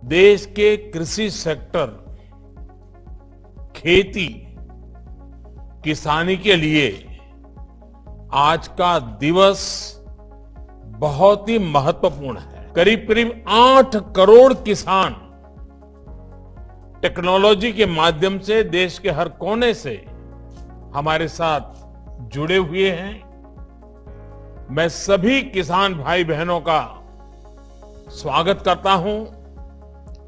देश के कृषि सेक्टर, खेती, किसानी के लिए आज का दिवस बहुत ही महत्वपूर्ण है। करीब करीब 8 करोड़ किसान टेक्नोलॉजी के माध्यम से देश के हर कोने से हमारे साथ जुड़े हुए हैं। मैं सभी किसान भाई बहनों का स्वागत करता हूं,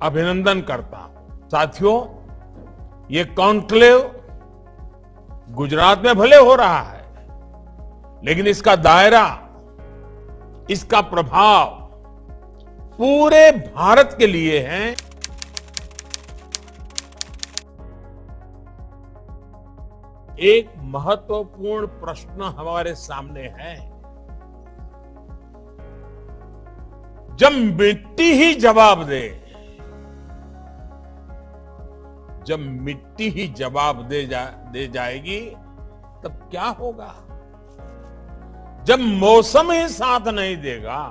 अभिनंदन करता हूं। साथियों, ये कॉन्क्लेव गुजरात में भले हो रहा है, लेकिन इसका दायरा, इसका प्रभाव पूरे भारत के लिए है। एक महत्वपूर्ण प्रश्न हमारे सामने है। जब मिट्टी ही जवाब दे, जब मिट्टी ही जवाब दे जाएगी, तब क्या होगा? जब मौसम ही साथ नहीं देगा,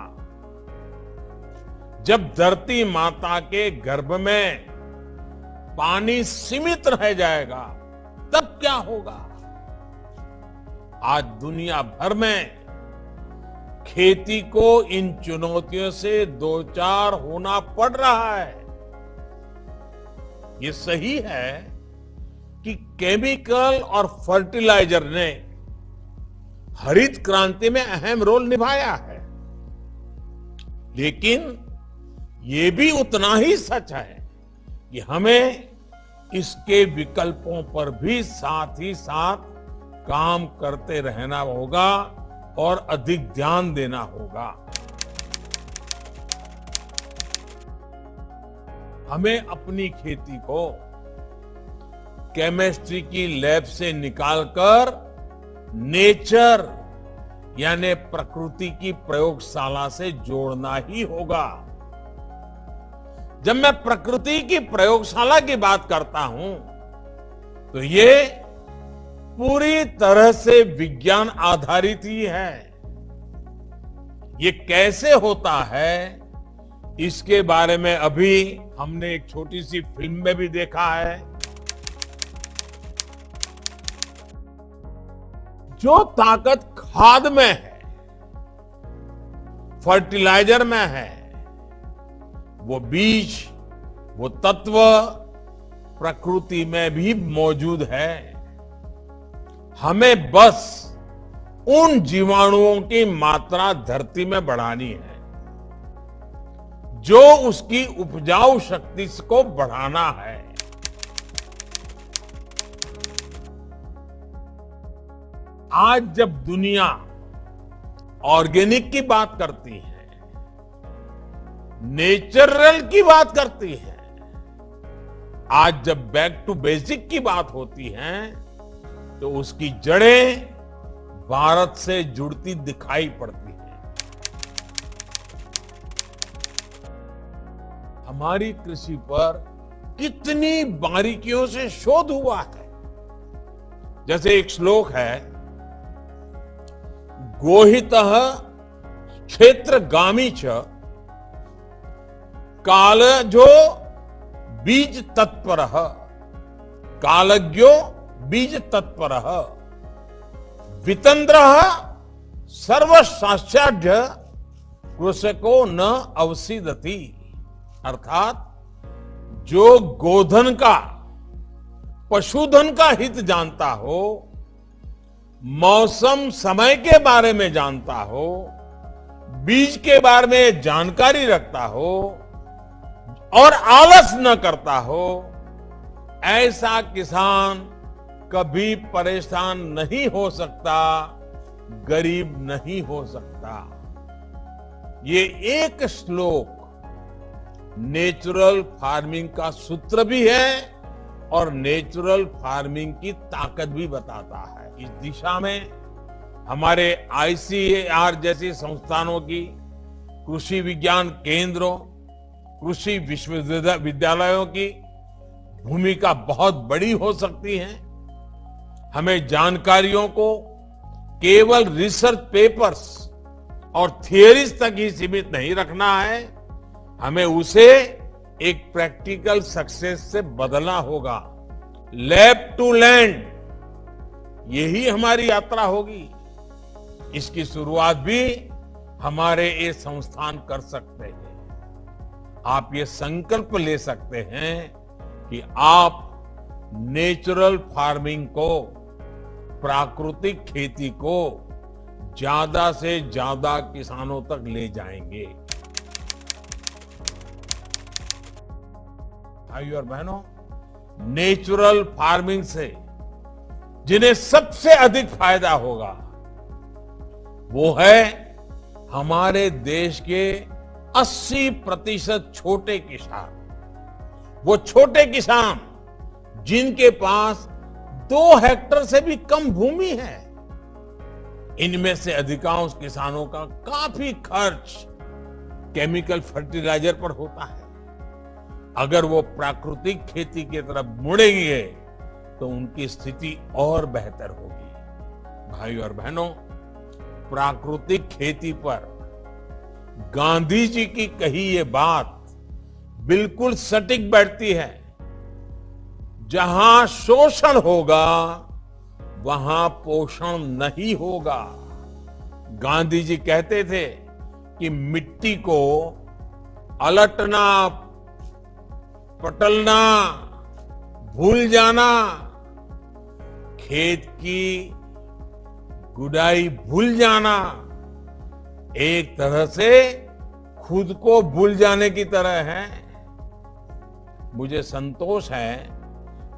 जब धरती माता के गर्भ में पानी सीमित रह जाएगा, तब क्या होगा? आज दुनिया भर में खेती को इन चुनौतियों से दो चार होना पड़ रहा है। ये सही है कि केमिकल और फर्टिलाइजर ने हरित क्रांति में अहम रोल निभाया है, लेकिन ये भी उतना ही सच है कि हमें इसके विकल्पों पर भी साथ ही साथ काम करते रहना होगा और अधिक ध्यान देना होगा। हमें अपनी खेती को केमिस्ट्री की लैब से निकालकर नेचर यानी प्रकृति की प्रयोगशाला से जोड़ना ही होगा। जब मैं प्रकृति की प्रयोगशाला की बात करता हूं, तो ये पूरी तरह से विज्ञान आधारित ही है। ये कैसे होता है, इसके बारे में अभी हमने एक छोटी सी फिल्म में भी देखा है। जो ताकत खाद में है, फर्टिलाइजर में है, वो बीज, वो तत्व प्रकृति में भी मौजूद है। हमें बस उन जीवाणुओं की मात्रा धरती में बढ़ानी है, जो उसकी उपजाऊ शक्ति को बढ़ाना है। आज जब दुनिया ऑर्गेनिक की बात करती है, नेचुरल की बात करती है, आज जब बैक टू बेसिक की बात होती है, तो उसकी जड़ें भारत से जुड़ती दिखाई पड़ती हैं। हमारी कृषि पर कितनी बारीकियों से शोध हुआ है। जैसे एक श्लोक है, गोहितः क्षेत्रगामी च कालजो बीज तत्परः, कालज्ञो बीज तत्परः, वितंद्रः सर्वशास्त्राढ्य कृषको न अवसीदति। अर्थात जो गोधन का, पशुधन का हित जानता हो, मौसम समय के बारे में जानता हो, बीज के बारे में जानकारी रखता हो और आलस न करता हो, ऐसा किसान कभी परेशान नहीं हो सकता, गरीब नहीं हो सकता। ये एक श्लोक नेचुरल फार्मिंग का सूत्र भी है और नेचुरल फार्मिंग की ताकत भी बताता है। इस दिशा में हमारे आईसीएआर जैसी संस्थानों की, कृषि विज्ञान केंद्रों, कृषि विश्वविद्यालयों की भूमिका बहुत बड़ी हो सकती है। हमें जानकारियों को केवल रिसर्च पेपर्स और थियरीज तक ही सीमित नहीं रखना है, हमें उसे एक प्रैक्टिकल सक्सेस से बदलना होगा। लैब टू लैंड, यही हमारी यात्रा होगी। इसकी शुरुआत भी हमारे ये संस्थान कर सकते हैं। आप ये संकल्प ले सकते हैं कि आप नेचुरल फार्मिंग को, प्राकृतिक खेती को ज्यादा से ज्यादा किसानों तक ले जाएंगे। भाइयों और बहनों, नेचुरल फार्मिंग से जिन्हें सबसे अधिक फायदा होगा वो है हमारे देश के 80% छोटे किसान। वो छोटे किसान जिनके पास 2 हेक्टेयर से भी कम भूमि है। इनमें से अधिकांश किसानों का काफी खर्च केमिकल फर्टिलाइजर पर होता है। अगर वो प्राकृतिक खेती की तरफ मुड़ेंगे तो उनकी स्थिति और बेहतर होगी। भाइयों और बहनों, प्राकृतिक खेती पर गांधी जी की कही ये बात बिल्कुल सटीक बैठती है। जहां शोषण होगा वहां पोषण नहीं होगा। गांधी जी कहते थे कि मिट्टी को अलटना, पटलना, भूल जाना, खेत की गुडाई भूल जाना एक तरह से खुद को भूल जाने की तरह है। मुझे संतोष है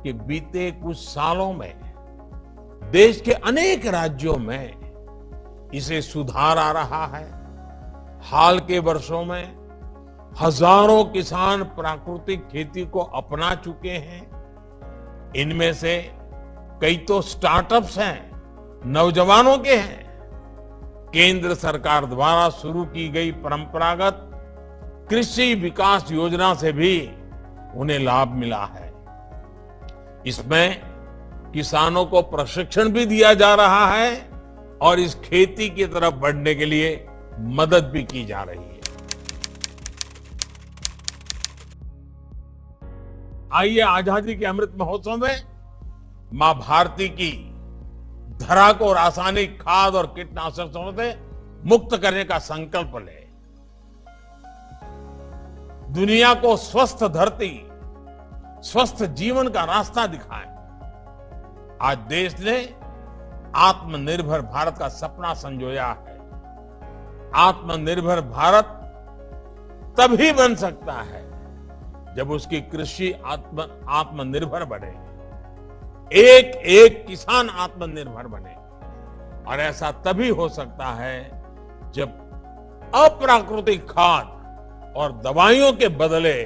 कि बीते कुछ सालों में देश के अनेक राज्यों में इसे सुधार आ रहा है। हाल के वर्षों में हजारों किसान प्राकृतिक खेती को अपना चुके हैं। इनमें से कई तो स्टार्टअप्स हैं, नौजवानों के हैं। केंद्र सरकार द्वारा शुरू की गई परंपरागत कृषि विकास योजना से भी उन्हें लाभ मिला है। इसमें किसानों को प्रशिक्षण भी दिया जा रहा है और इस खेती की तरफ बढ़ने के लिए मदद भी की जा रही है। आइए आजादी के अमृत महोत्सव में मां भारती की धरा को रासायनिक खाद और कीटनाशकों से मुक्त करने का संकल्प ले। दुनिया को स्वस्थ धरती, स्वस्थ जीवन का रास्ता दिखाए। आज देश ने आत्मनिर्भर भारत का सपना संजोया है। आत्मनिर्भर भारत तभी बन सकता है जब उसकी कृषि आत्मनिर्भर बने, एक एक किसान आत्मनिर्भर बने। और ऐसा तभी हो सकता है जब अप्राकृतिक खाद और दवाइयों के बदले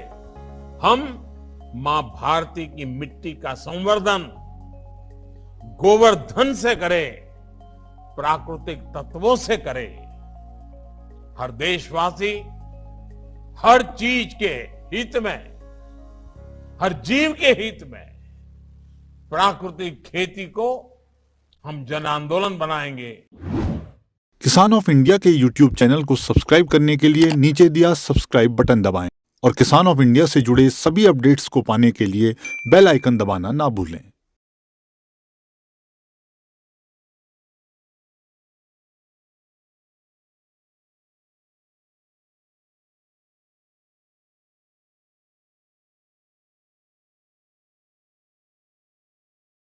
हम मां भारती की मिट्टी का संवर्धन गोवर्धन से करें, प्राकृतिक तत्वों से करें। हर देशवासी हर चीज के हित में, हर जीव के हित में प्राकृतिक खेती को हम जन आंदोलन बनाएंगे। किसान ऑफ इंडिया के YouTube चैनल को सब्सक्राइब करने के लिए नीचे दिया सब्सक्राइब बटन दबाएं और किसान ऑफ इंडिया से जुड़े सभी अपडेट्स को पाने के लिए बेल आइकन दबाना ना भूलें।